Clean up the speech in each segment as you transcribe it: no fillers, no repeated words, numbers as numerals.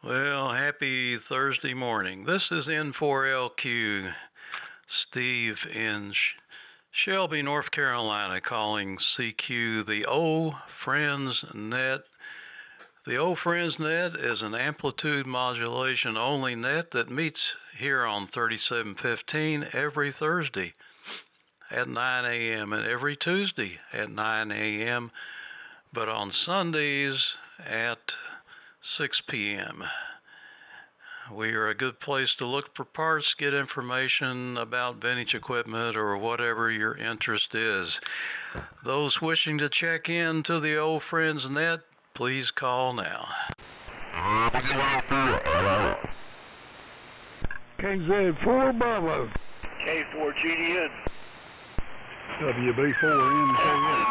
Well, happy Thursday morning. This is N4LQ, Steve in Shelby, North Carolina, calling CQ the O Friends Net. The O Friends Net is an amplitude modulation only net that meets here on 3715 every Thursday at 9 a.m. and every Tuesday at 9 a.m., but on Sundays at 6 p.m. We are a good place to look for parts, get information about vintage equipment, or whatever your interest is. Those wishing to check in to the Old Friends Net, please call now. KZ4 Bravo. K4 GDN. WB4NKN.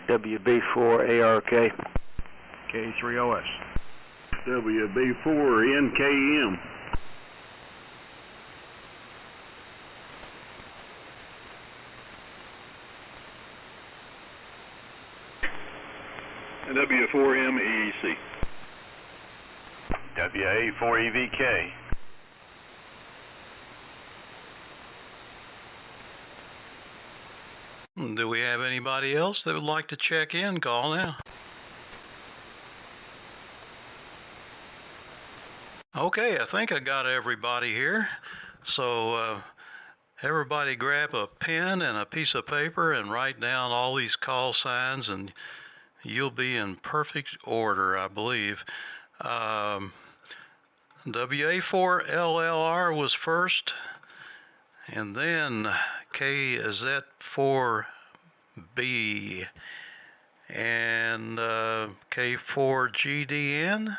WB4 ARK. K3OS. WB4NKM. And W4MEEC. WA4EVK. Do we have anybody else that would like to check in? Call now. Okay, I think I got everybody here. So everybody grab a pen and a piece of paper and write down all these call signs, and you'll be in perfect order, I believe. WA4LLR was first, and then KZ4B, and K4GDN,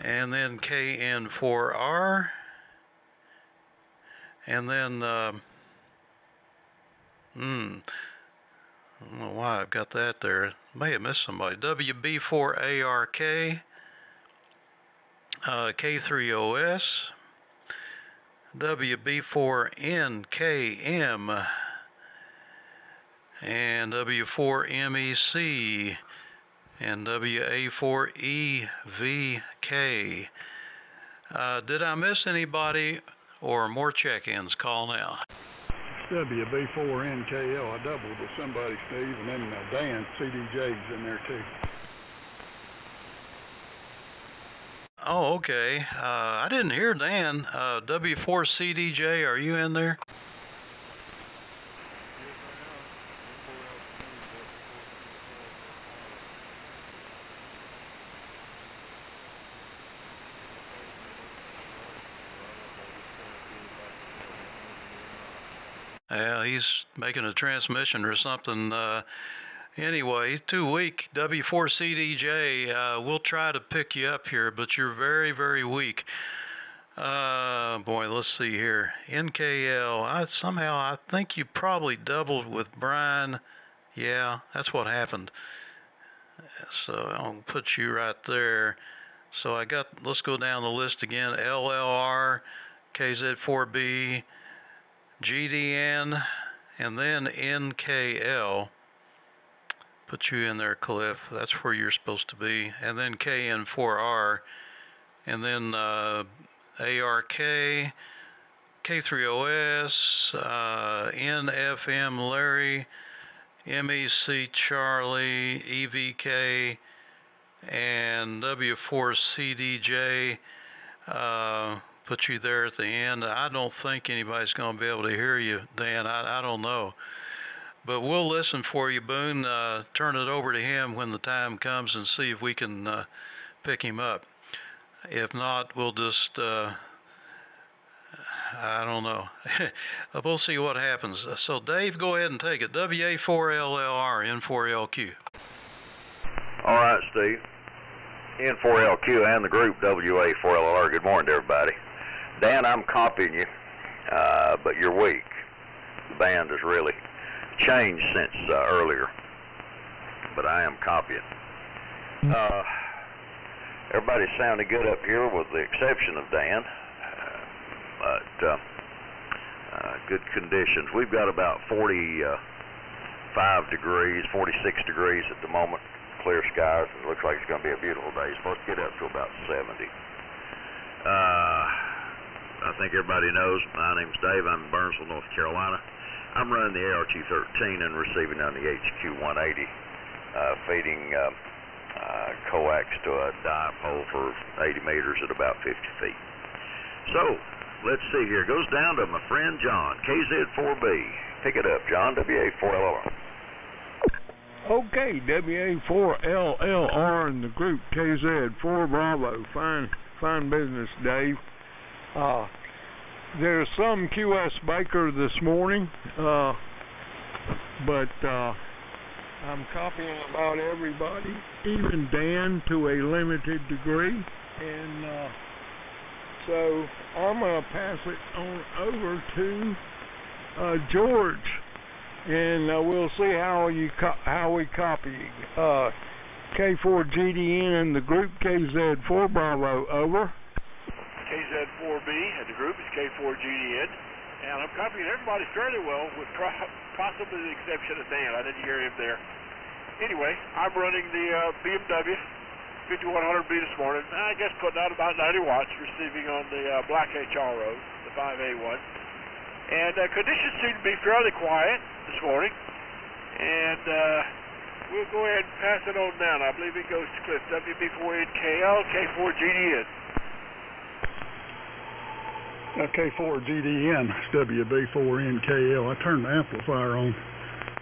and then KN4R, and then I don't know why I've got that there. May have missed somebody. WB4ARK, K3OS, WB4NKM, and W4MEC, and WA4EVK. Did I miss anybody or more check-ins? Call now. WB4NKL. I doubled with somebody, Steve, and then Dan, CDJ's in there too. Oh, okay. I didn't hear Dan. W4CDJ, are you in there? Yeah, he's making a transmission or something. Anyway, he's too weak. W4CDJ, we'll try to pick you up here, but you're very, very weak. Boy, let's see here. NKL, I think you probably doubled with Brian. Yeah, that's what happened. So I'll put you right there. So let's go down the list again. LLR, KZ4B, GDN, and then NKL. Put you in there, Cliff. That's where you're supposed to be. And then KN4R, and then ARK, K3OS, NFM Larry, MEC Charlie, EVK, and W4CDJ. Put you there at the end. I don't think anybody's going to be able to hear you, Dan. I don't know. But we'll listen for you, Boone. Turn it over to him when the time comes and see if we can pick him up. If not, we'll just, I don't know. We'll see what happens. So, Dave, go ahead and take it. WA4LLR, N4LQ. All right, Steve. N4LQ and the group WA4LR. Good morning to everybody. Dan, I'm copying you, but you're weak. The band has really changed since earlier, but I am copying. Everybody's sounding good up here with the exception of Dan, but good conditions. We've got about 45 degrees, 46 degrees at the moment. clear skies. It looks like it's going to be a beautiful day. It's supposed to get up to about 70. I think everybody knows my name's Dave. I'm in Burnsville, North Carolina. I'm running the ART-13 and receiving on the HQ-180, feeding coax to a dipole for 80 meters at about 50 feet. So, let's see here. It goes down to my friend John, KZ4B. Pick it up, John, WA4LLR. Okay, WA4LLR in the group, KZ4 Bravo. Fine business, Dave. There's some QS Baker this morning, but I'm copying about everybody, even Dan to a limited degree, and so I'm going to pass it on over to George, and we'll see how we copy. K4GDN in the group, KZ4 Bravo, over. KZ4B and the group is K4GDN, and I'm copying everybody fairly well, with possibly the exception of Dan. I didn't hear him there. Anyway, I'm running the BMW 5100B this morning. I guess putting out about 90 watts, receiving on the Black HR road, the 5A1. And conditions seem to be fairly quiet this morning. And we'll go ahead and pass it on down. I believe it goes to Cliff, WB4NKL, K4GDN. K4GDN, WB4NKL. I turned the amplifier on.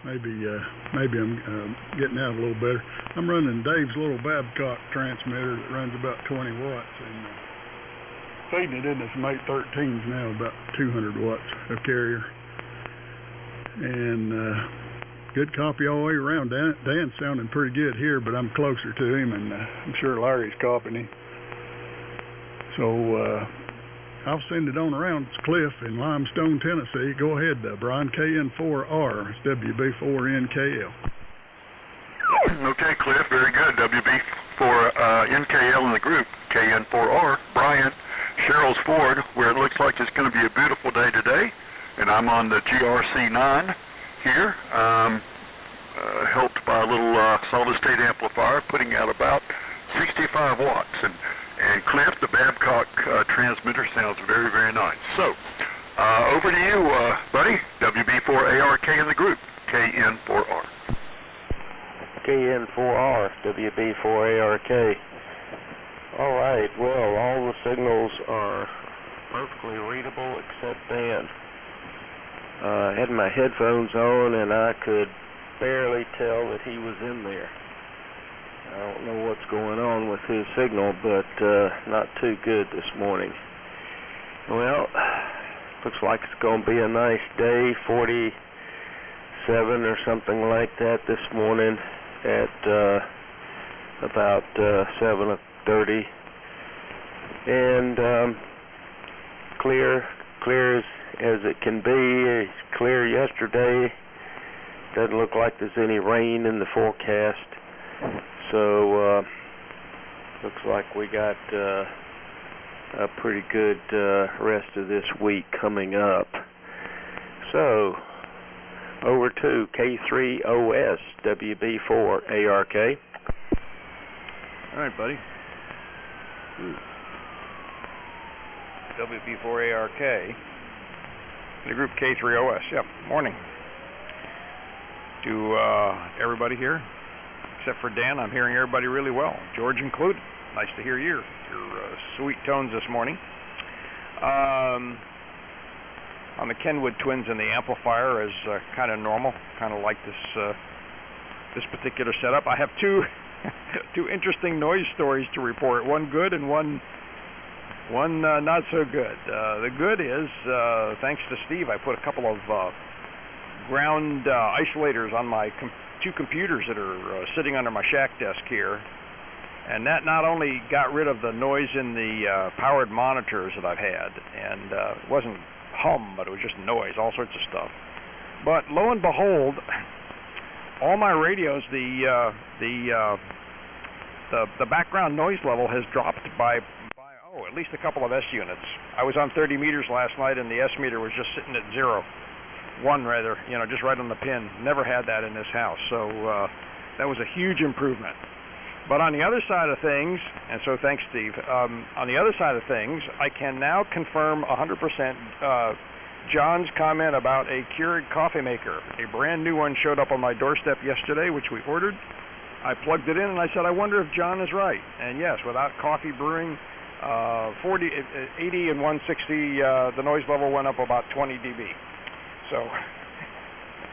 Maybe I'm getting out a little better. I'm running Dave's little Babcock transmitter that runs about 20 watts and feeding it into some 813s now, about 200 watts of carrier. And good copy all the way around. Dan's sounding pretty good here, but I'm closer to him, and I'm sure Larry's copying him. So I'll send it on around. It's Cliff in Limestone, Tennessee. Go ahead, Brian, KN4R. It's WB4NKL. Okay, Cliff, very good. WB4NKL in the group, KN4R. Brian, Cheryl's Ford, where it looks like it's going to be a beautiful day today. And I'm on the GRC9 here, helped by a little solid-state amplifier, putting out about 65 watts. And Cliff, the Babcock transmitter sounds very, very nice. So, over to you, buddy. WB4ARK in the group, KN4R. KN4R, WB4ARK. All right, well, all the signals are perfectly readable except Dan. I had my headphones on and I could barely tell that he was in there. I don't know what's going on with his signal, but not too good this morning. Well, looks like it's going to be a nice day, 47 or something like that this morning at about 7:30. And clear as it can be. It's clear yesterday. Doesn't look like there's any rain in the forecast. So, looks like we got a pretty good rest of this week coming up. So, over to K3OS, WB4ARK. All right, buddy. WB4ARK. The group K3OS. Yep, morning. To everybody here. Except for Dan, I'm hearing everybody really well, George included. Nice to hear your sweet tones this morning. On the Kenwood Twins and the amplifier is kind of normal, kind of like this particular setup. I have two interesting noise stories to report. One good and one not so good. The good is, thanks to Steve, I put a couple of ground isolators on my two computers that are sitting under my shack desk here, and that not only got rid of the noise in the powered monitors that I've had, and it wasn't hum, but it was just noise, all sorts of stuff. But lo and behold, all my radios, the background noise level has dropped by at least a couple of S units. I was on 30 meters last night, and the S meter was just sitting at 1 rather, just right on the pin. Never had that in this house. So That was a huge improvement. But on the other side of things, and so thanks, Steve. On the other side of things, I can now confirm 100% John's comment about a Keurig coffee maker. A brand new one showed up on my doorstep yesterday, which we ordered. I plugged it in and I said, I wonder if John is right. And yes, without coffee brewing, 80 and 160, the noise level went up about 20 dB. So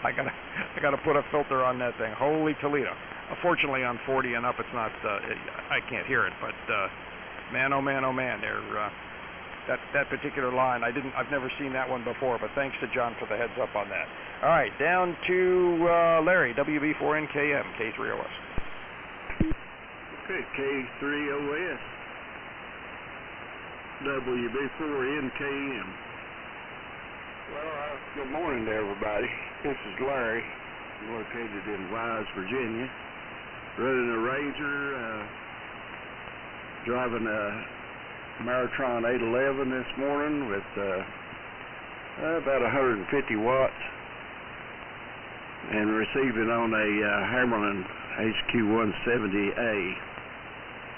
I gotta put a filter on that thing. Holy Toledo! Fortunately, on 40 and up, it's not. I can't hear it. But man, oh man, oh man, that particular line, I've never seen that one before. But thanks to John for the heads up on that. All right, down to Larry, WB4NKM, K3OS. Okay, K3OS, WB4NKM. Well, good morning to everybody. This is Larry, located in Wise, Virginia, running a Ranger, driving a Maratron 811 this morning with about 150 watts, and receiving on a Hammerman HQ170A.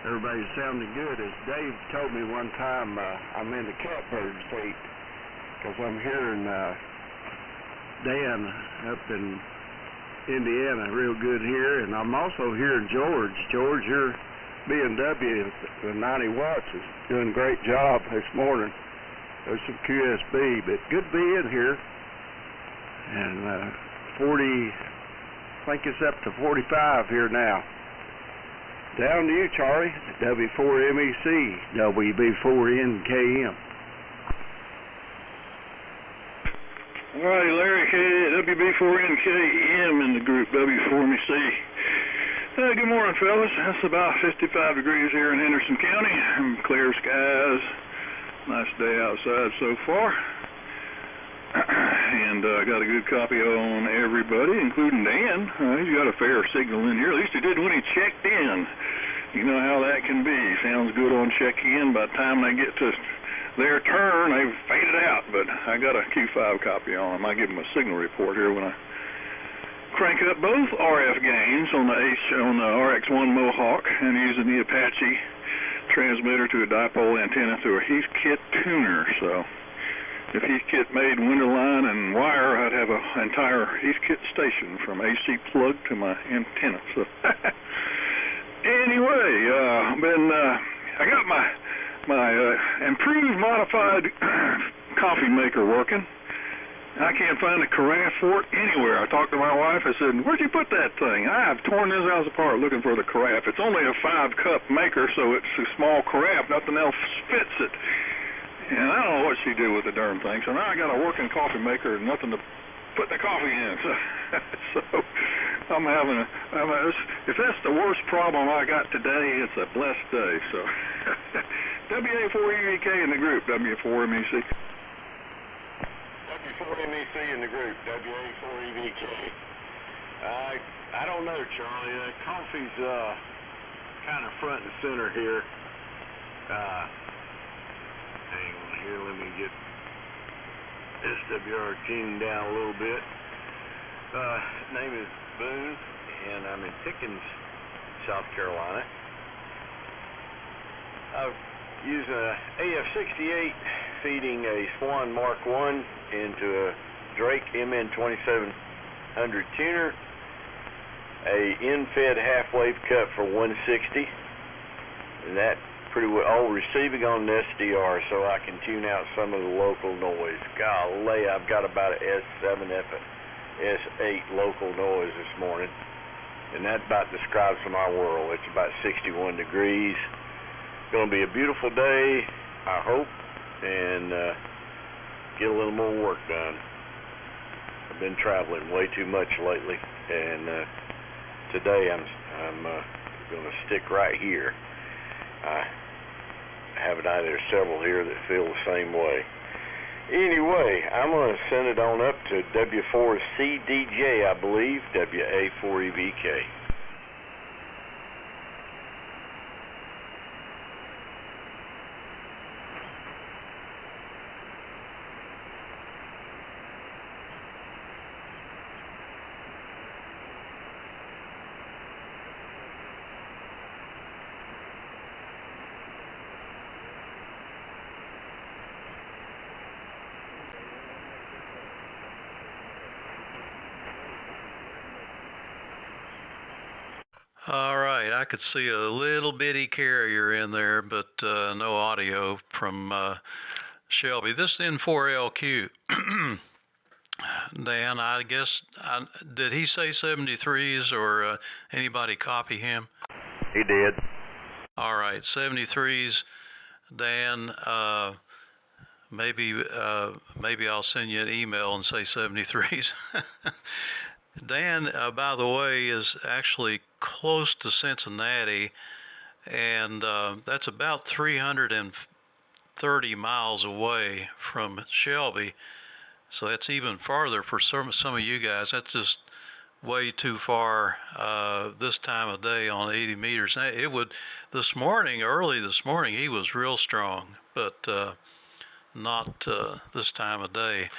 Everybody's sounding good. As Dave told me one time, I'm in the catbird seat because I'm hearing Dan up in Indiana real good here, and I'm also hearing George. George, your B&W the 90 watts is doing a great job this morning. There's some QSB, but good being here. And 40, I think it's up to 45 here now. Down to you, Charlie, W4MEC, WB4NKM. All right, Larry, WB4NKM in the group, W4MEC. Good morning, fellas. It's about 55 degrees here in Henderson County. Clear skies. Nice day outside so far. And I got a good copy on everybody, including Dan. He's got a fair signal in here. At least he did when he checked in. You know how that can be. Sounds good on check-in. By the time they get to their turn, they've faded out. But I got a Q5 copy on him. I give him a signal report here when I crank up both RF gains on the RX1 Mohawk and using the Apache transmitter to a dipole antenna through a Heathkit tuner. So if Heathkit made window line and wire, I'd have an entire Heathkit station from AC plug to my antenna. So anyway, I got my improved modified coffee maker working. I can't find a carafe for it anywhere. I talked to my wife. I said, "Where'd you put that thing?" I have torn this house apart looking for the carafe. It's only a 5-cup maker, so it's a small carafe. Nothing else fits it. And I don't know what she did with the darn thing. So now I got a working coffee maker and nothing to put the coffee in. So I'm having if that's the worst problem I got today, it's a blessed day. So WA4EVK in the group, W4MEC. W4MEC in the group, WA4EVK. I don't know, Charlie. Coffee's kind of front and center here. Hang on here, let me get SWR tuned down a little bit. Name is Boone, and I'm in Pickens, South Carolina. I'm using a AF68 feeding a Swan Mark I into a Drake MN2700 tuner, a in-fed half-wave cut for 160, and that pretty well all receiving on an SDR, so I can tune out some of the local noise. Golly, I've got about an S7, S8 local noise this morning, and that about describes my world. It's about 61 degrees. Going to be a beautiful day, I hope, and get a little more work done. I've been traveling way too much lately, and today I'm going to stick right here. I have it out there several here that feel the same way. Anyway, I'm going to send it on up to W4CDJ, I believe, WA4EVK. All right, I could see a little bitty carrier in there, but no audio from Shelby. This is N4LQ. Dan, I guess, did he say 73s or anybody copy him? He did. All right, 73s. Dan, maybe I'll send you an email and say 73s. Dan, by the way, is actually close to Cincinnati, and that's about 330 miles away from Shelby. So that's even farther for some of you guys. That's just way too far this time of day on 80 meters. It would, early this morning, he was real strong, but not this time of day.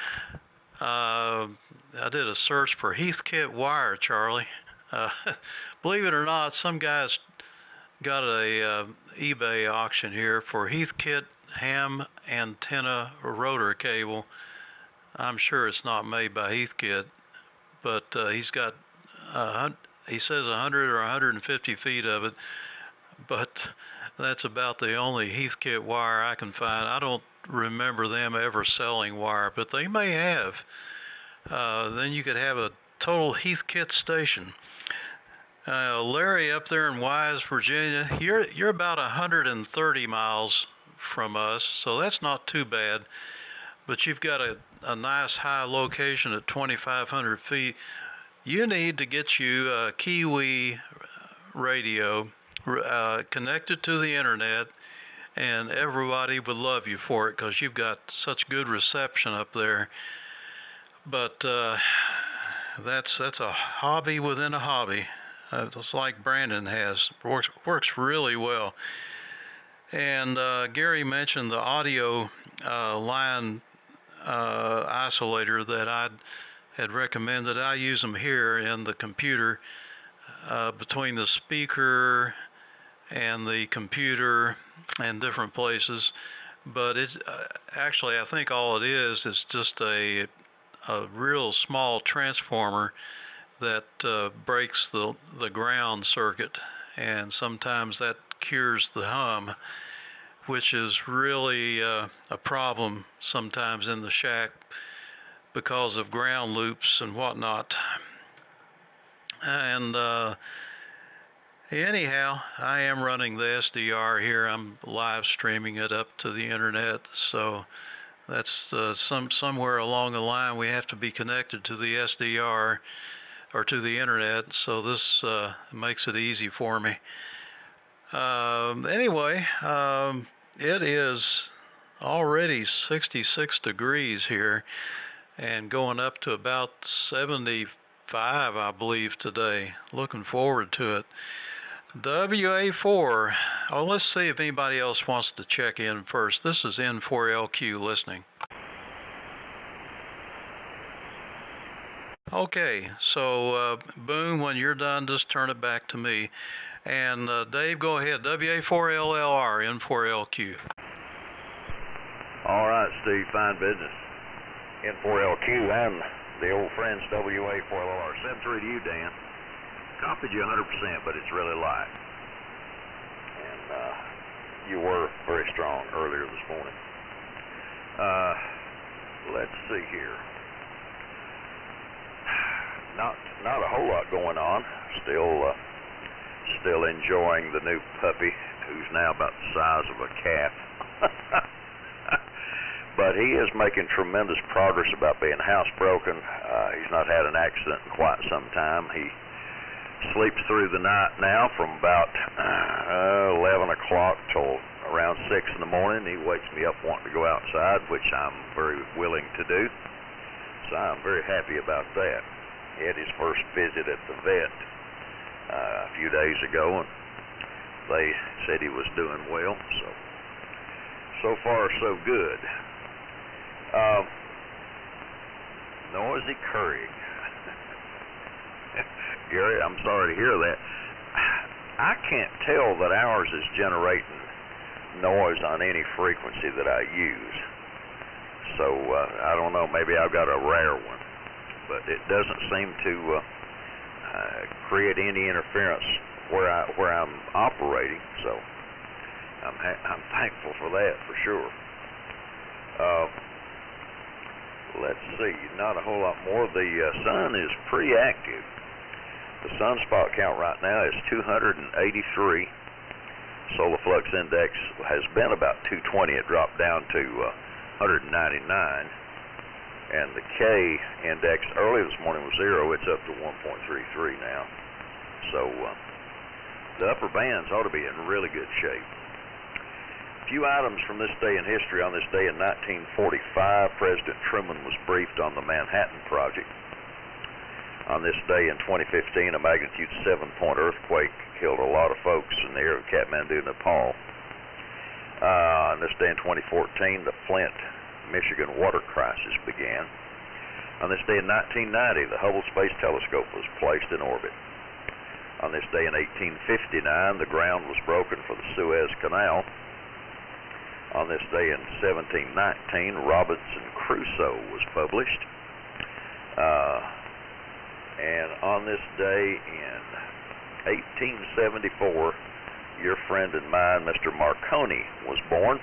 I did a search for Heathkit wire, Charlie. Believe it or not, some guys got a eBay auction here for Heathkit ham antenna rotor cable. I'm sure it's not made by Heathkit, but he's got, he says 100 or 150 feet of it, but that's about the only Heathkit wire I can find. I don't remember them ever selling wire, but they may have. Then you could have a total Heathkit station. Larry up there in Wise, Virginia, you're about 130 miles from us, so that's not too bad. But you've got a nice high location at 2,500 feet. You need to get you a Kiwi radio connected to the internet, and everybody would love you for it because you've got such good reception up there. But that's a hobby within a hobby. It's like Brandon has. Works really well. And Gary mentioned the audio line isolator that I had recommended. I use them here in the computer between the speaker and the computer and different places. But it's actually, I think all it is just a real small transformer that breaks the ground circuit, and sometimes that cures the hum, which is really a problem sometimes in the shack because of ground loops and whatnot. And anyhow, I am running the SDR here. I'm live streaming it up to the internet, so that's somewhere along the line we have to be connected to the SDR or to the internet, so this makes it easy for me. Anyway, it is already 66 degrees here and going up to about 75, I believe, today. Looking forward to it. WA4. Oh, let's see if anybody else wants to check in first. This is N4LQ listening. Okay, so Boone, when you're done, just turn it back to me. And Dave, go ahead. WA4LLR, N4LQ. All right, Steve, fine business. N4LQ and the old friends WA4LR. 7-3 to you, Dan. Copied you 100%, but it's really light. And you were very strong earlier this morning. Let's see here. Not a whole lot going on. Still enjoying the new puppy, who's now about the size of a calf. But he is making tremendous progress about being housebroken. He's not had an accident in quite some time. He sleeps through the night now from about 11 o'clock till around 6 in the morning. He wakes me up wanting to go outside, which I'm very willing to do. So I'm very happy about that. He had his first visit at the vet a few days ago, and they said he was doing well. So far so good. Noisy currying. Gary, I'm sorry to hear that. I can't tell that ours is generating noise on any frequency that I use. So I don't know, maybe I've got a rare one. But it doesn't seem to create any interference where I'm operating. So I'm thankful for that for sure. Let's see, not a whole lot more. The sun is pretty active. The sunspot count right now is 283. Solar flux index has been about 220. It dropped down to 199. And the K index early this morning was 0. It's up to 1.33 now. So the upper bands ought to be in really good shape. A few items from this day in history. On this day in 1945, President Truman was briefed on the Manhattan Project. On this day in 2015, a magnitude 7-point earthquake killed a lot of folks in the area of Kathmandu, Nepal. On this day in 2014, the Flint, Michigan water crisis began. On this day in 1990, the Hubble Space Telescope was placed in orbit. On this day in 1859, the ground was broken for the Suez Canal. On this day in 1719, Robinson Crusoe was published. And on this day in 1874, your friend and mine, Mr. Marconi, was born,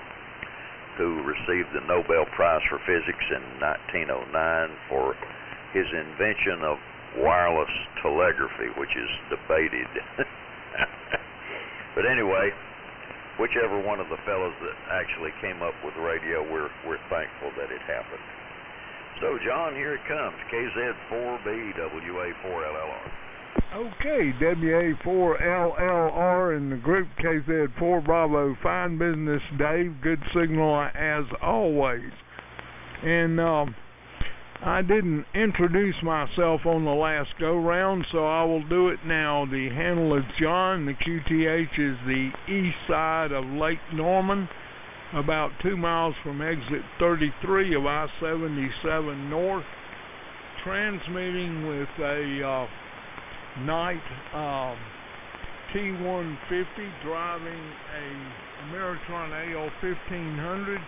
who received the Nobel Prize for Physics in 1909 for his invention of wireless telegraphy, which is debated. But anyway, whichever one of the fellows that actually came up with radio, we're thankful that it happened. So, John, here it comes. KZ4B, WA4LLR. Okay, WA4LLR and the group KZ4 Bravo. Fine business, Dave. Good signal as always. And I didn't introduce myself on the last go-round, so I will do it now. The handle is John. The QTH is the east side of Lake Norman, about 2 miles from exit 33 of I-77 North, transmitting with a Knight T150, driving a Ameritron AL1500,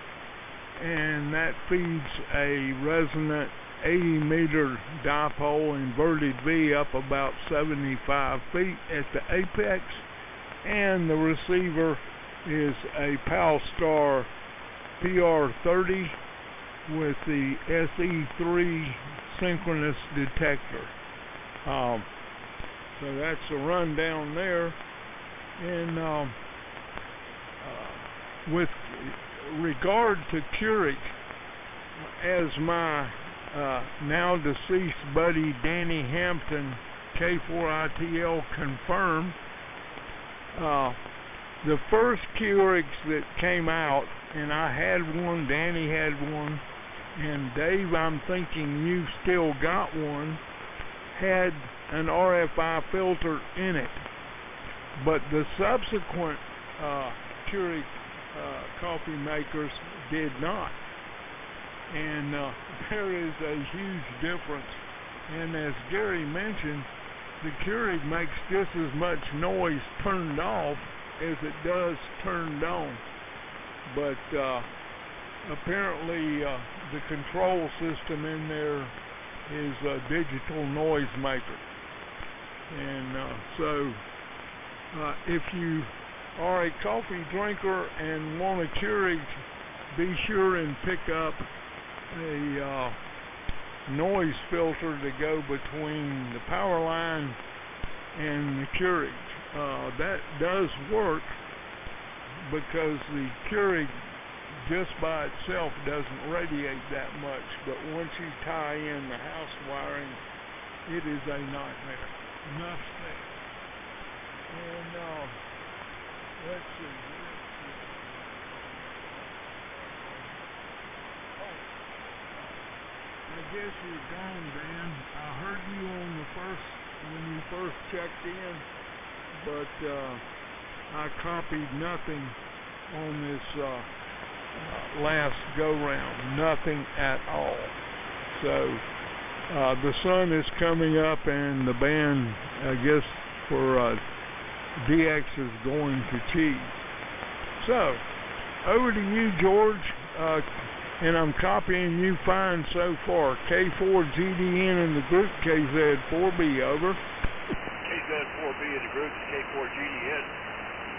and that feeds a resonant 80-meter dipole inverted V up about 75 feet at the apex, and the receiver is a Palstar PR30 with the SE3 synchronous detector. So that's a rundown there. And with regard to Keurig, as my now deceased buddy Danny Hampton, K4ITL, confirmed, the first Keurigs that came out, and I had one, Danny had one, and Dave, I'm thinking you still got one, had an RFI filter in it. But the subsequent Keurig coffee makers did not. And there is a huge difference. And as Gary mentioned, the Keurig makes just as much noise turned off as it does turned on. But apparently the control system in there is a digital noise maker. And so if you are a coffee drinker and want a Keurig, be sure and pick up a noise filter to go between the power line and the Keurig. That does work because the Keurig just by itself doesn't radiate that much, but once you tie in the house wiring, it is a nightmare. Enough said. And let's see. I guess you're gone, Dan. I heard you on the first, when you first checked in, but I copied nothing on this last go-round. Nothing at all. So the sun is coming up and the band, I guess, for DX is going to cheese. So, over to you, George. And I'm copying you fine so far. K4GDN in the group, KZ4B, over. KZ4B, gun 4B in the group is K4GDN.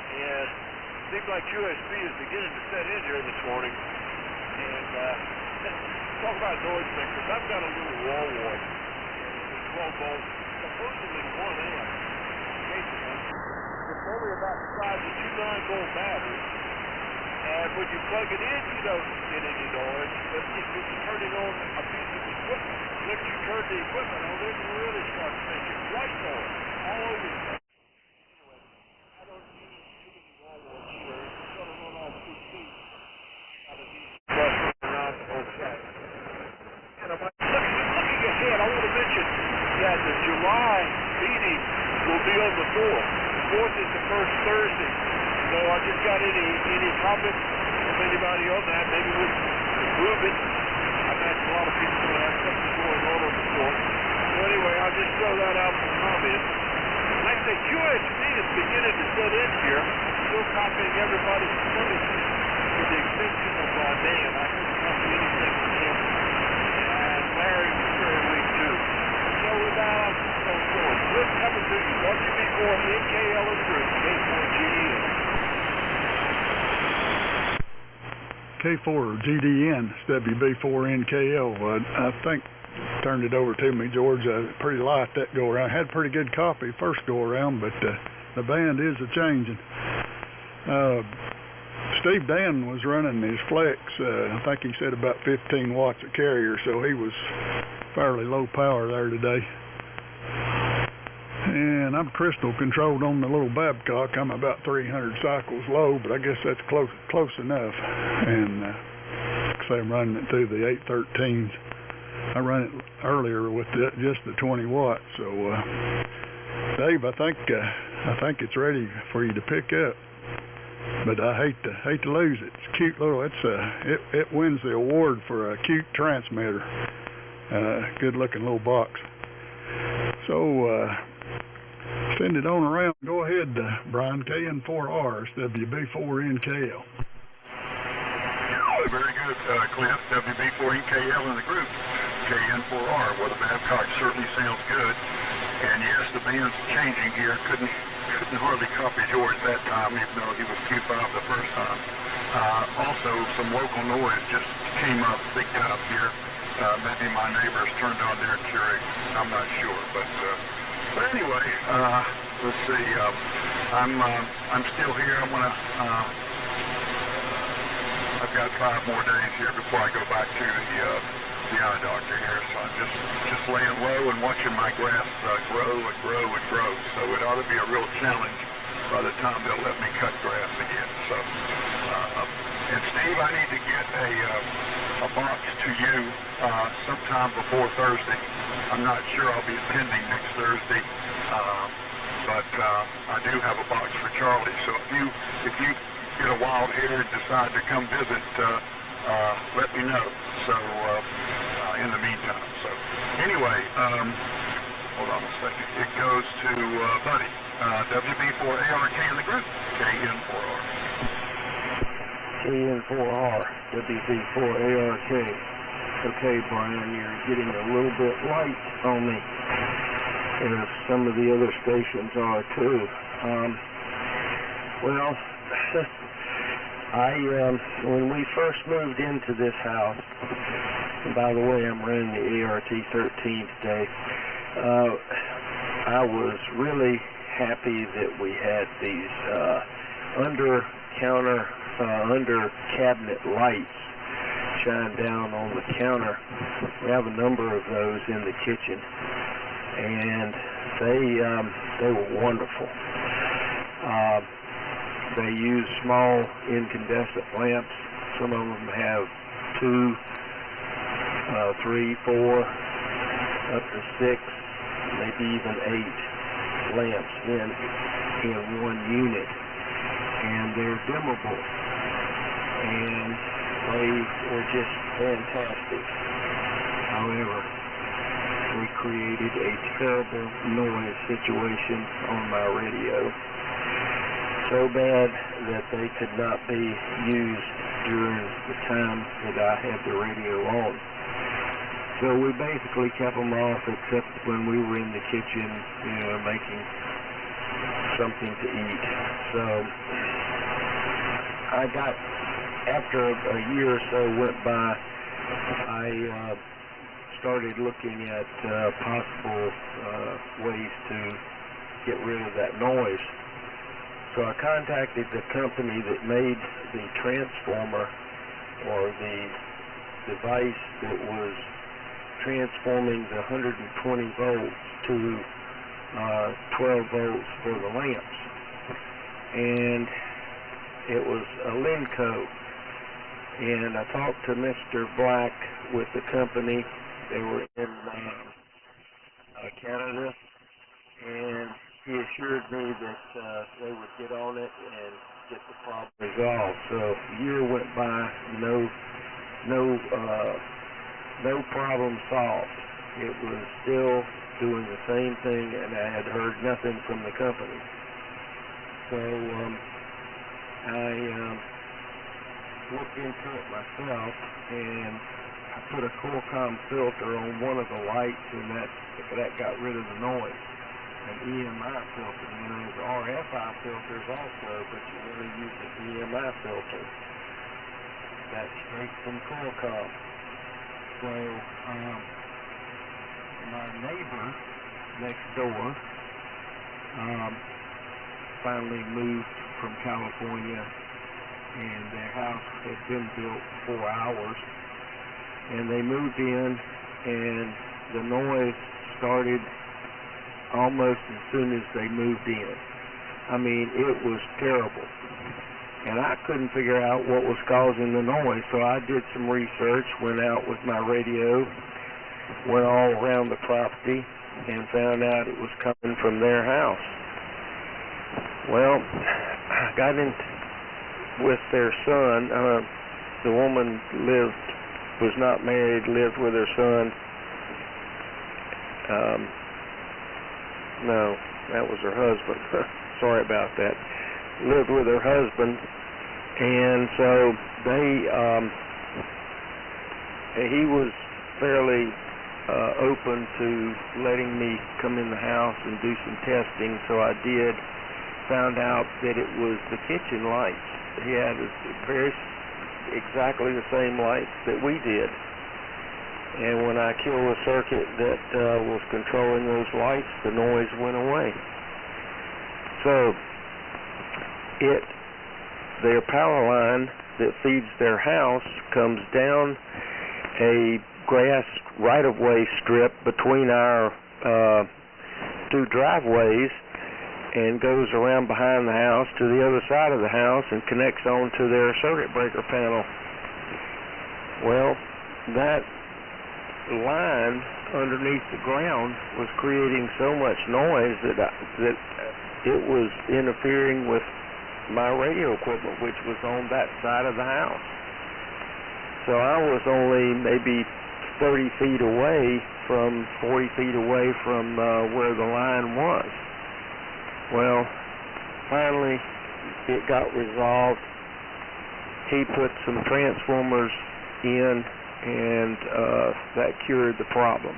And it seems like QSB is beginning to set in here this morning. And talk about noise mixers. I've got a little wall wart. It's 12 volts, supposedly 1 amp. It's only about the size of 2 9-volt batteries. And when you plug it in, you don't get any noise. But if you turn it on a piece of equipment, when you turn the equipment on, it really starts making white noise all over the place. Anyway, I don't use too many wall warts here. If it's going to run off 2 I got a decent bus around both sides. And I'm looking ahead, I want to mention that the July meeting will be on the 4th. The 4th is the first Thursday. So I just got any comments from anybody on that. Maybe we can move it. I imagine a lot of people will have something going on the 4th. So anyway, I'll just throw that out for comment. Like I say, QSB is beginning to set in here. Still copying everybody's services with the exception of Dan. I couldn't copy anything from him. And Larry was very weak too. So with that, I'll go forward. Good coming to you. WB4 NKL in the group. K4GDN. K4GDN, WB4NKL. I think turned it over to me, George. I pretty liked that go around. Had a pretty good copy first go around, but the band is a changing. Steve Dan was running his flex. I think he said about 15 watts of carrier, so he was fairly low power there today. And I'm crystal controlled on the little Babcock. I'm about 300 cycles low, but I guess that's close enough. And say I'm running it through the 813s. I run it earlier with just the 20 watts. So, Dave, I think it's ready for you to pick up. But I hate to lose it. It's cute little. It wins the award for a cute transmitter. Good looking little box. So. Send it on around. Go ahead, Brian. KN4R, WB4NKL. Very good, Cliff. WB4NKL in the group. KN4R. Well, the Babcock certainly sounds good. And yes, the band's changing here. Couldn't hardly copy George that time, even though he was Q5 the first time. Also, some local noise just came up big time here. Maybe my neighbors turned on their Keurig. I'm not sure, but anyway, let's see. I'm still here. I've got 5 more days here before I go back to the eye doctor here. So I'm just laying low and watching my grass grow and grow and grow. So it ought to be a real challenge by the time they'll let me cut grass again. So, and Steve, I need to get a box to you sometime before Thursday. I'm not sure I'll be attending next Thursday, but I do have a box for Charlie. So if you get a wild hair and decide to come visit, let me know. So in the meantime, so anyway, hold on a second. It goes to Buddy, WB4ARK in the group, KN4R. KN4R, WB4ARK. Okay, Brian, you're getting a little bit light on me, as some of the other stations are too. Well, when we first moved into this house, and by the way, I'm running the ART-13 today, I was really happy that we had these under cabinet lights shine down on the counter. We have a number of those in the kitchen, and they were wonderful. They use small incandescent lamps. Some of them have 2, 3, 4, up to 6, maybe even 8 lamps in one unit, and they're dimmable, and they were just fantastic. However, we created a terrible noise situation on my radio, so bad that they could not be used during the time that I had the radio on. So we basically kept them off, except when we were in the kitchen, making something to eat. So I got, after a year or so went by, I started looking at possible ways to get rid of that noise. So I contacted the company that made the transformer, or the device that was transforming the 120 volts to 12 volts for the lamps. And it was a Lenco. And I talked to Mr. Black with the company. They were in Canada. And he assured me that they would get on it and get the problem resolved. So a year went by, no problem solved. It was still doing the same thing, and I had heard nothing from the company. So I looked into it myself, and I put a Qualcomm filter on one of the lights, and that got rid of the noise. An EMI filter. There's RFI filters also, but you really use an EMI filter. That's straight from Qualcomm. So my neighbor next door finally moved from California, and their house had been built 4 hours, and they moved in, and the noise started almost as soon as they moved in. I mean, it was terrible. And I couldn't figure out what was causing the noise, so I did some research, went out with my radio, went all around the property, and found out it was coming from their house. Well, I got in with their son. The woman was not married, lived with her son. No, that was her husband. Sorry about that. Lived with her husband, and so he was fairly open to letting me come in the house and do some testing, so I did. Found out that it was the kitchen lights. He had exactly the same lights that we did. And when I killed the circuit that was controlling those lights, the noise went away. So their power line that feeds their house comes down a grass right-of-way strip between our two driveways and goes around behind the house to the other side of the house and connects on to their circuit breaker panel. Well, that line underneath the ground was creating so much noise that it was interfering with my radio equipment, which was on that side of the house. So I was only maybe 40 feet away from where the line was. Well, finally it got resolved. He put some transformers in, and that cured the problem.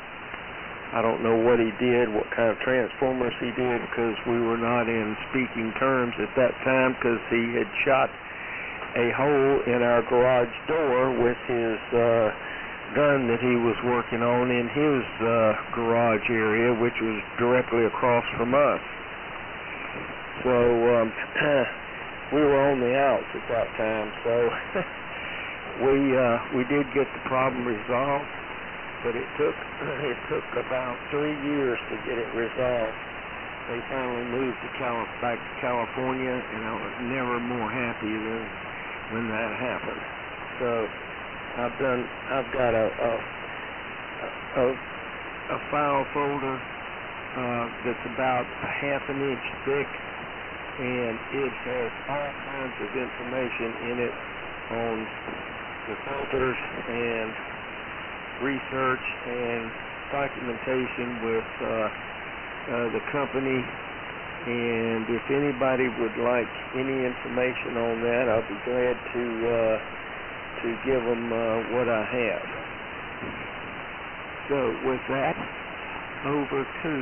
I don't know what he did, what kind of transformers he did, because we were not in speaking terms at that time, because he had shot a hole in our garage door with his gun that he was working on in his garage area, which was directly across from us. So we were on the outs at that time, so we did get the problem resolved, but it took about 3 years to get it resolved. They finally moved back to California, and I was never more happy than when that happened. So I've got a file folder that's about a half an inch thick, and it has all kinds of information in it on the filters and research and documentation with the company. And if anybody would like any information on that, I'll be glad to give them what I have. So with that, over to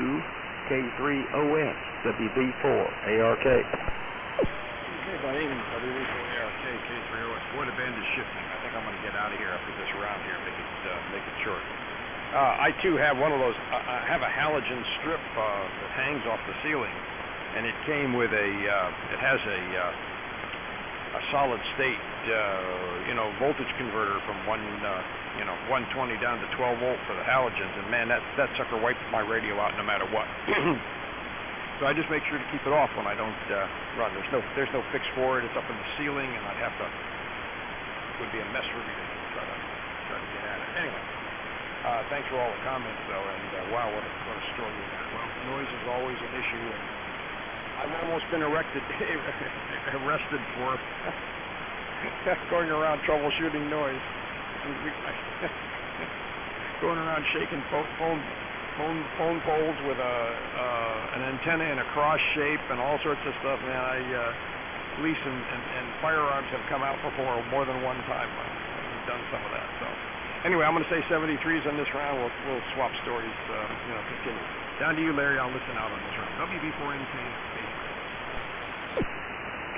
K3OS, WB4ARK. Okay, buddy. WB4ARK, K3OS. Boy, the band is shifting. I think I'm going to get out of here after this round here, make it short. I too have one of those. I have a halogen strip that hangs off the ceiling, and it came with it has a solid state, voltage converter from 120 down to 12 volt for the halogens, and man, that sucker wipes my radio out no matter what. So I just make sure to keep it off when I don't run. There's no fix for it. It's up in the ceiling, and it would be a mess for me to try to get at it. Anyway, thanks for all the comments though, and wow, what a story you got. Well, noise is always an issue, and I've almost been arrested for going around troubleshooting noise. Going around shaking phone poles with an antenna in a cross shape and all sorts of stuff. Man, police and firearms have come out before more than one time. I've done some of that. So anyway, I'm going to say 73s on this round. We'll swap stories. Continue. Down to you, Larry. I'll listen out on this round. WB4NK.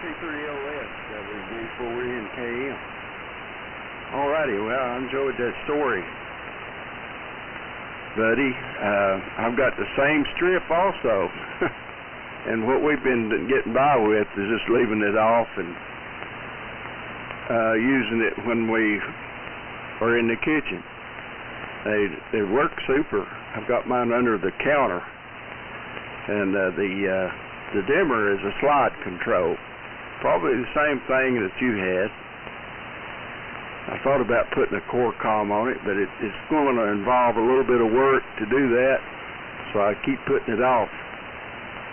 K3OS, WB4NKM. Alrighty, well, I enjoyed that story, buddy. I've got the same strip also. And what we've been getting by with is just leaving it off and using it when we are in the kitchen. They work super. I've got mine under the counter, and the dimmer is a slide control, probably the same thing that you had. I thought about putting a core comm on it, but it's going to involve a little bit of work to do that, so I keep putting it off.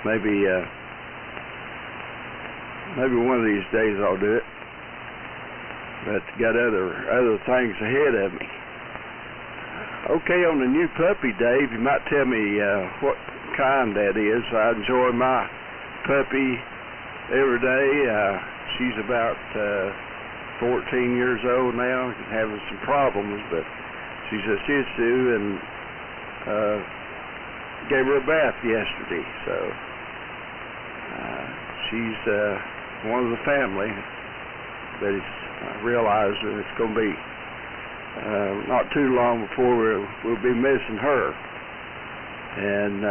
Maybe one of these days I'll do it, but got other things ahead of me. Okay, on the new puppy, Dave, you might tell me what kind that is. I enjoy my puppy every day. She's about 14 years old now, having some problems, but she's a Shih Tzu, and gave her a bath yesterday, so she's one of the family, but I realize that it's going to be not too long before we'll be missing her. And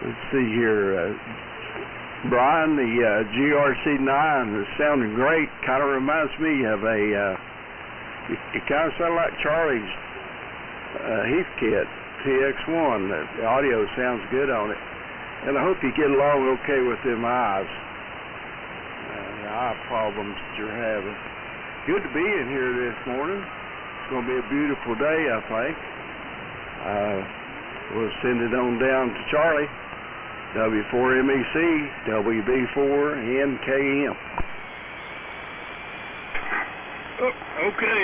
let's see here, Brian, the GRC9 is sounding great. Kind of reminds me of it kind of sounds like Charlie's Heathkit TX1. The audio sounds good on it. And I hope you get along okay with them eyes, the eye problems that you're having. Good to be in here this morning. It's going to be a beautiful day, I think. We'll send it on down to Charlie. W4MEC, WB4NKM. Okay,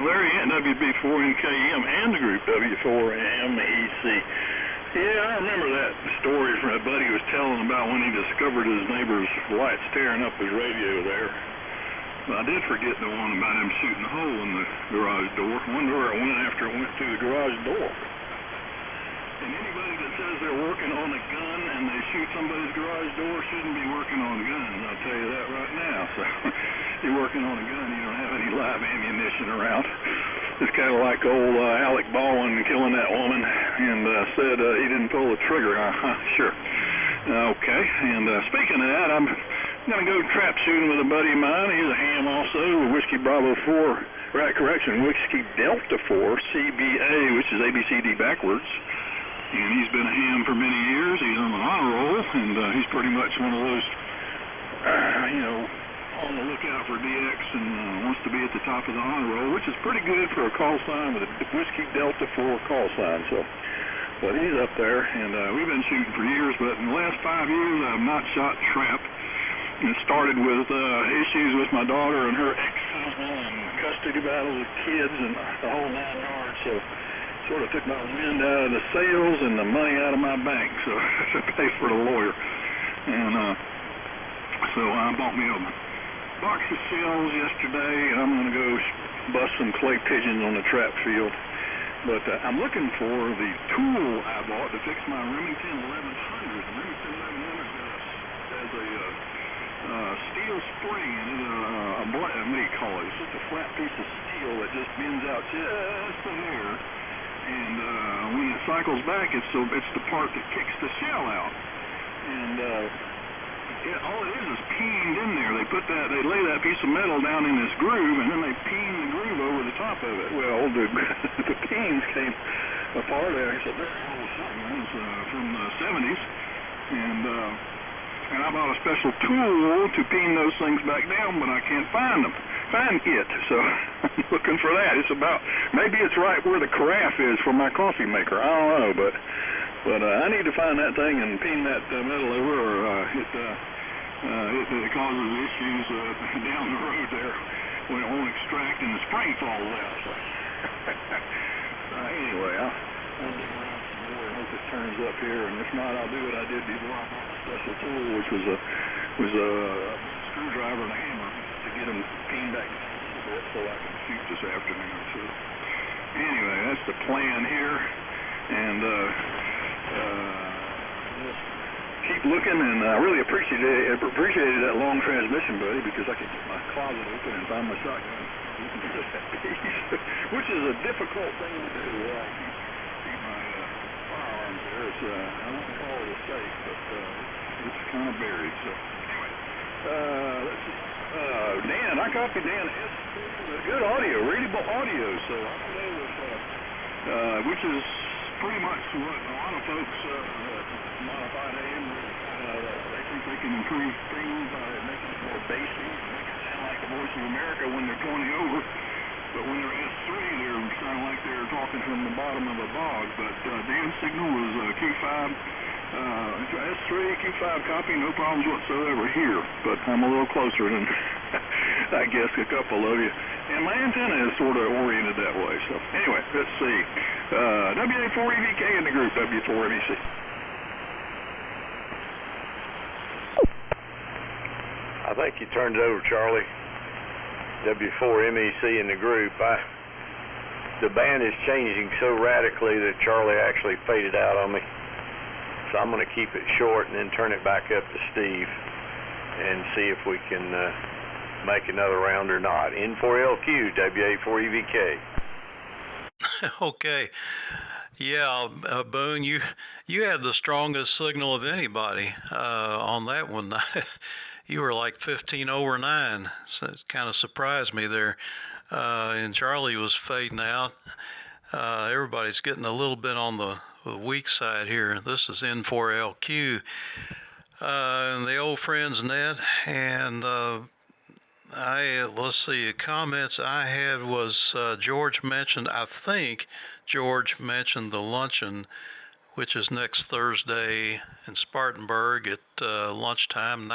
Larry and WB4NKM and the group W4MEC. Yeah, I remember that story from a buddy was telling about when he discovered his neighbor's lights tearing up his radio there. But I did forget the one about him shooting a hole in the garage door. I wonder where it went after it went through the garage door. And anybody that says they're working on a gun and they shoot somebody's garage door shouldn't be working on guns. I'll tell you that right now. So you're working on a gun, you don't have any live ammunition around. It's kind of like old Alec Baldwin killing that woman and said he didn't pull the trigger. Sure. Okay. And speaking of that, I'm going to go trap shooting with a buddy of mine. He's a ham also, Whiskey Bravo 4, right, correction, Whiskey Delta 4, CBA, which is ABCD backwards. And he's been a ham for many years. He's on the honor roll, and he's pretty much one of those, on the lookout for DX and wants to be at the top of the honor roll, which is pretty good for a call sign with a Whiskey Delta 4 call sign. So, but he's up there, and we've been shooting for years, but in the last 5 years I've not shot trap. It started with issues with my daughter and her ex-husband and custody battles with kids and the whole 9 yards. So sort of took my wind out of the sails and the money out of my bank, so to pay for the lawyer. And so I bought me a box of shells yesterday, and I'm going to go bust some clay pigeons on the trap field. But I'm looking for the tool I bought to fix my Remington 1100. The Remington 1100 has a steel spring in it, what do you call it? It's just a flat piece of steel that just bends out just a hair. And when it cycles back, it's the part that kicks the shell out. And all it is peened in there. They lay that piece of metal down in this groove, and then they peen the groove over the top of it. Well, the peens came apart. It's a very old shotgun from the 70s, and I bought a special tool to peen those things back down, but I can't find it. So I'm looking for that. Maybe it's right where the carafe is for my coffee maker. I don't know, but I need to find that thing and peen that metal over, or it causes issues down the road there when it won't extract and the spring falls out. So anyway, I'll dig around some more and hope it turns up here, and if not, I'll do what I did before I bought a special tool, which was a screwdriver and a hammer to get them peened back down a little bit so I can shoot this afternoon. So anyway, that's the plan here, and keep looking, and I really appreciated that long transmission, buddy, because I could get my closet open and find my shotgun, which is a difficult thing to do. Keep my firearms there. I wouldn't call it a safe, but it's kind of buried. So anyway, let's see. Dan, I copied Dan. Good audio, readable audio. So I don't know if, which is pretty much what a lot of folks modified AM. They think they can improve things by making it more bassy, make it sound like the Voice of America when they're 20 over. But when they're S3, they're kind of like they're talking from the bottom of a bog. But Dan's signal was Q5, S3, Q5 copy, no problems whatsoever here. But I'm a little closer than I guess a couple of you. And my antenna is sort of oriented that way. So anyway, let's see. WA4EVK in the group, W4MEC. I think you turned it over, Charlie. W4MEC in the group. The band is changing so radically that Charlie actually faded out on me. So I'm going to keep it short and then turn it back up to Steve and see if we can make another round or not. N4LQ, WA4EVK. Okay. Yeah, Boone, you had the strongest signal of anybody on that one. You were like 15 over 9, so it kind of surprised me there. And Charlie was fading out. Everybody's getting a little bit on the weak side here. This is N4LQ, and the old friends net. And let's see, comments I had was I think George mentioned the luncheon, which is next Thursday in Spartanburg at lunchtime,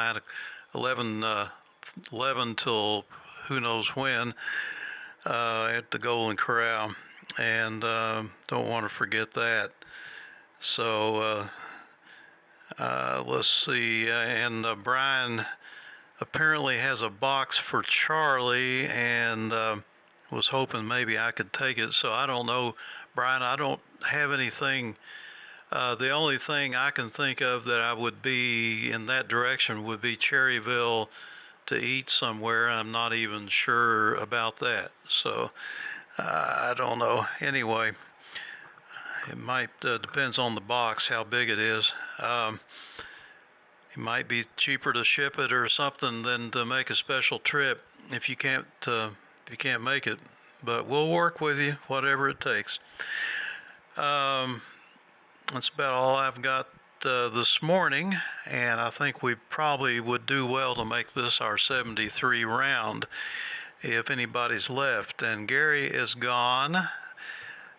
11 till who knows when, at the Golden Corral, and don't want to forget that. So let's see, and Brian apparently has a box for Charlie, and was hoping maybe I could take it. So I don't know, Brian, I don't have anything. The only thing I can think of that I would be in that direction would be Cherryville to eat somewhere. I'm not even sure about that. So I don't know. Anyway, it might depends on the box, how big it is. It might be cheaper to ship it or something than to make a special trip if you can't make it. But we'll work with you, whatever it takes. That's about all I've got this morning, and I think we probably would do well to make this our 73 round if anybody's left. And Gary is gone,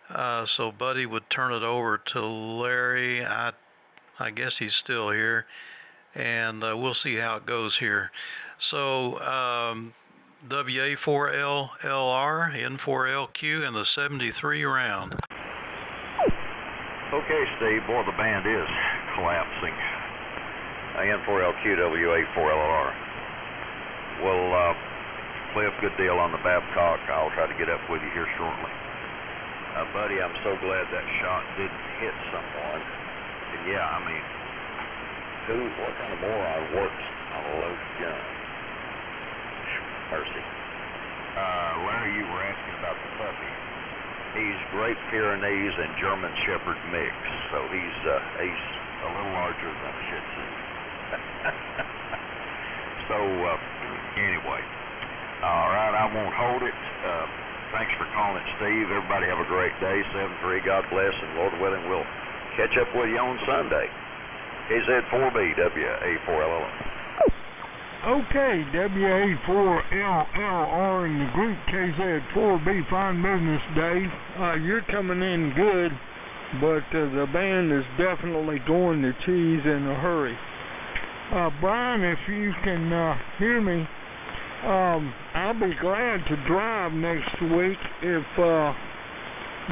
so Buddy would turn it over to Larry. I guess he's still here, and we'll see how it goes here. So WA4LLR, N4LQ, and the 73 round. Okay, Steve, boy, the band is collapsing. N4LQ, WA4LR. We'll play up a good deal on the Babcock. I'll try to get up with you here shortly. buddy, I'm so glad that shot didn't hit someone. And yeah, I mean, what kind of moron works on a loaded gun? Mercy. Larry, you were asking about the puppy. He's Great Pyrenees and German Shepherd mix, so he's a little larger than a Shih Tzu. So anyway, all right, I won't hold it. Thanks for calling, Steve. Everybody have a great day. 7-3, God bless, and Lord willing, we'll catch up with you on Sunday. KZ4B, WA4LL. Okay, WA4LLR in the group, KZ4B, fine business, Dave. You're coming in good, but the band is definitely going to cheese in a hurry. Brian, if you can hear me, I'll be glad to drive next week if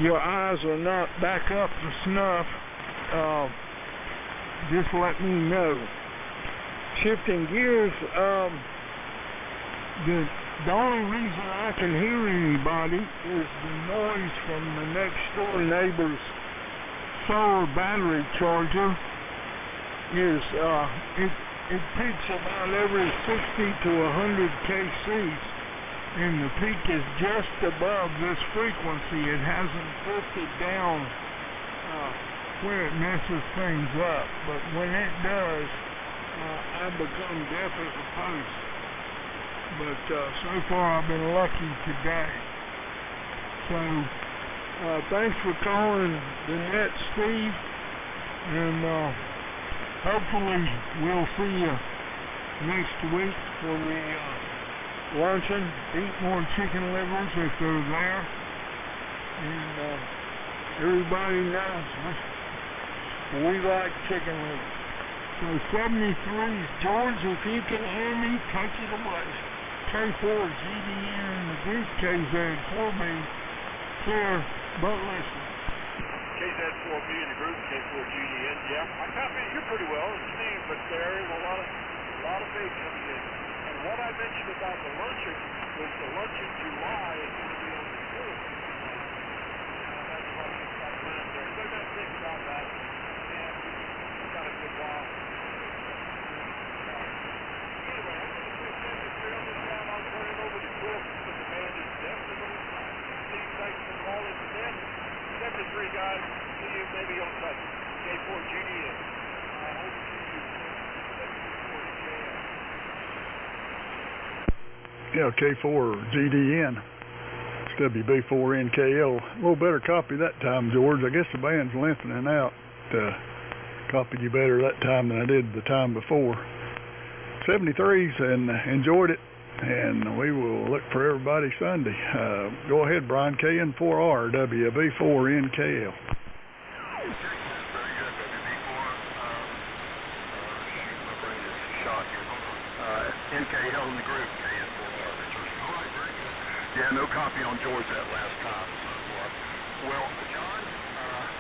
your eyes are not back up to snuff. Just let me know. Shifting gears, the only reason I can hear anybody is the noise from the next door neighbor's solar battery charger. It peaks about every 60 to 100 kcs, and the peak is just above this frequency. It hasn't drifted down where it messes things up, but when it does, I become deaf as a post. But so far I've been lucky today. So thanks for calling the net, Steve, and hopefully we'll see you next week for the luncheon. Eat more chicken livers if they're there, and everybody knows we like chicken livers. So 73's George, if you can hear me, take it away. K4 GDN in the group, KZ4B, clear, but listen. KZ4B in the group, K4 GDN, yeah. I copied you pretty well, Steve, but there is a lot of bait coming in. And what I mentioned about the luncheon was the luncheon July is going to be on the 4th. That's what I've got planned there. So I got to think about that. And we've got a good while. Guys, see you maybe on Sunday. K4 GDN. I hope to see you. Yeah, K4 GDN. It's WB4NKL. A little better copy that time, George. I guess the band's lengthening out. Copied you better that time than I did the time before. 73s, and enjoyed it. And we will look for everybody Sunday. Go ahead, Brian. KN4R, WB4NKL. NKL in the group, KN4R. All right, very good. Yeah, no copy on George that last time. So, well, John,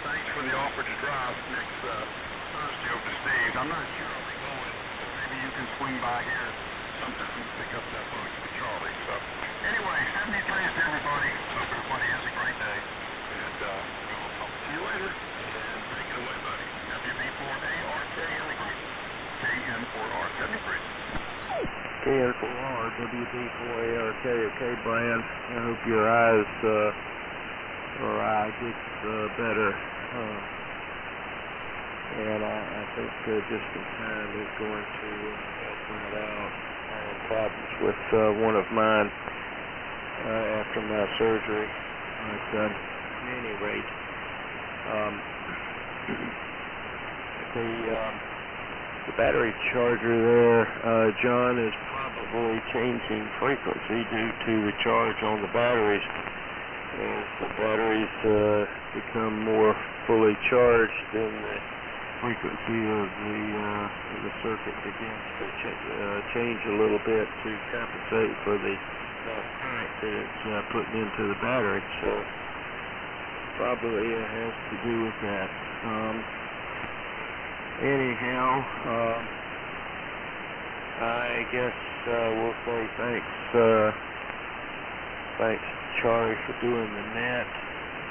thanks for the offer to drive next Thursday over to Steve's. I'm not sure I'll be going, but maybe you can swing by here sometime to pick up that boat with Charlie. So, anyway, 73 to everybody. Hope everybody has a great day. And we'll talk to you later. And take it away, buddy. WB4ARK in the group. KN4R 73. KN4R, WB4ARK. Okay, Brian. I hope your eyes or eye gets better. And I think just in time is going to help that out. I had problems with one of mine after my surgery. But at any rate, the battery charger there, John, is probably changing frequency due to the charge on the batteries. As the batteries become more fully charged, then the frequency of the circuit begins to change a little bit to compensate for the current that it's putting into the battery. So probably it has to do with that. Anyhow, I guess we'll say thanks, Charlie, for doing the net,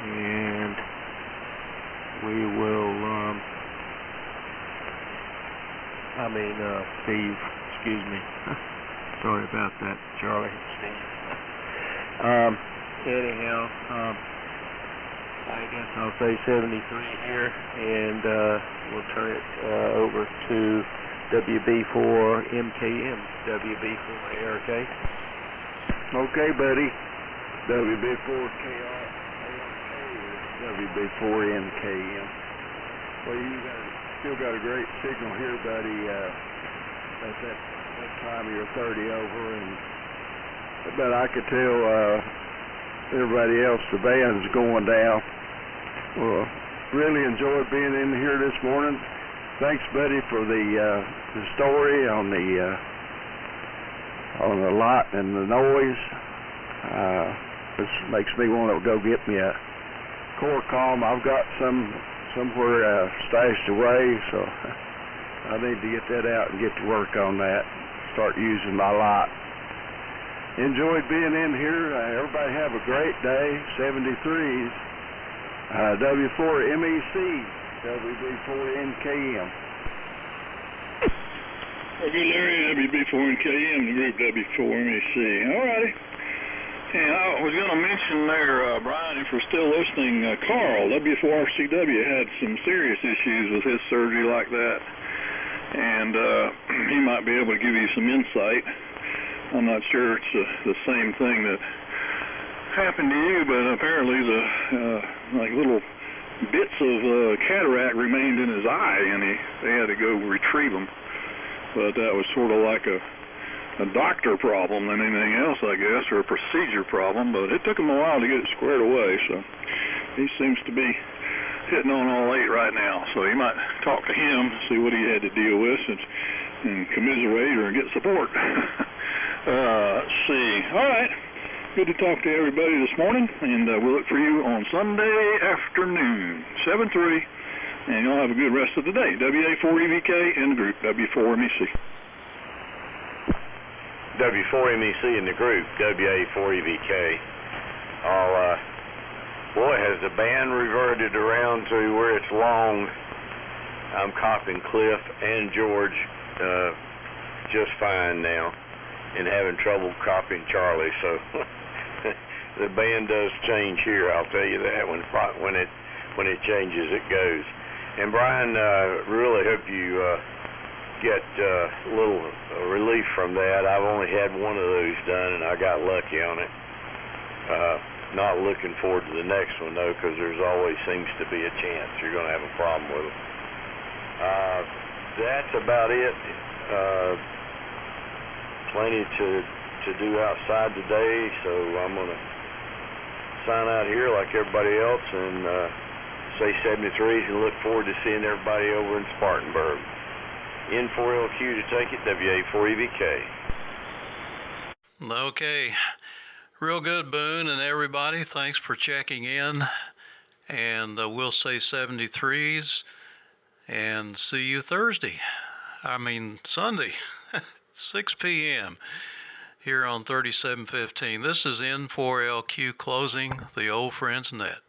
and we will, Steve, excuse me. Sorry about that, Charlie. Steve. Anyhow, I guess I'll say 73 here, and we'll turn it over to WB4MKM, WB4ARK. Okay, buddy. WB4KR, WB4MKM. Well, still got a great signal here, buddy. At that time you're 30 over, but I could tell everybody else the band's going down. Well, really enjoyed being in here this morning. Thanks, buddy, for the story on the lot and the noise. This makes me want to go get me a core comm. I've got somewhere stashed away, so I need to get that out and get to work on that. Start using my lot. Enjoyed being in here. Everybody have a great day. 73s. W4MEC, WB4NKM. Okay, Larry, WB4NKM, the group W4MEC. All righty. And I was going to mention there, Brian, if you're still listening, Carl, W4RCW, had some serious issues with his surgery like that. And he might be able to give you some insight. I'm not sure it's the same thing that happened to you, but apparently the like little bits of cataract remained in his eye, and they had to go retrieve them. But that was sort of like a doctor problem than anything else, I guess, or a procedure problem. But it took him a while to get it squared away, so he seems to be hitting on all 8 right now. So you might talk to him, see what he had to deal with, and commiserate or get support. Let's see. All right. Good to talk to everybody this morning, and we'll look for you on Sunday afternoon, 7-3, and y'all have a good rest of the day. WA4EVK in the group, W4MEC. W4MEC in the group, WA4EVK. Boy, has the band reverted around to where it's long. I'm copying Cliff and George just fine now, and having trouble copying Charlie, so the band does change here, I'll tell you that. When it changes, it goes. And Brian, really hope you get a little relief from that. I've only had one of those done, and I got lucky on it. Not looking forward to the next one, though, because there's always seems to be a chance you're going to have a problem with them. That's about it. Plenty to do outside today, so I'm going to sign out here like everybody else and say 73s and look forward to seeing everybody over in Spartanburg. N4LQ to take it, WA4EVK. Okay. Real good, Boone and everybody. Thanks for checking in. And we'll say 73s and see you Sunday, 6 p.m. here on 3715. This is N4LQ closing the Old Friends Net.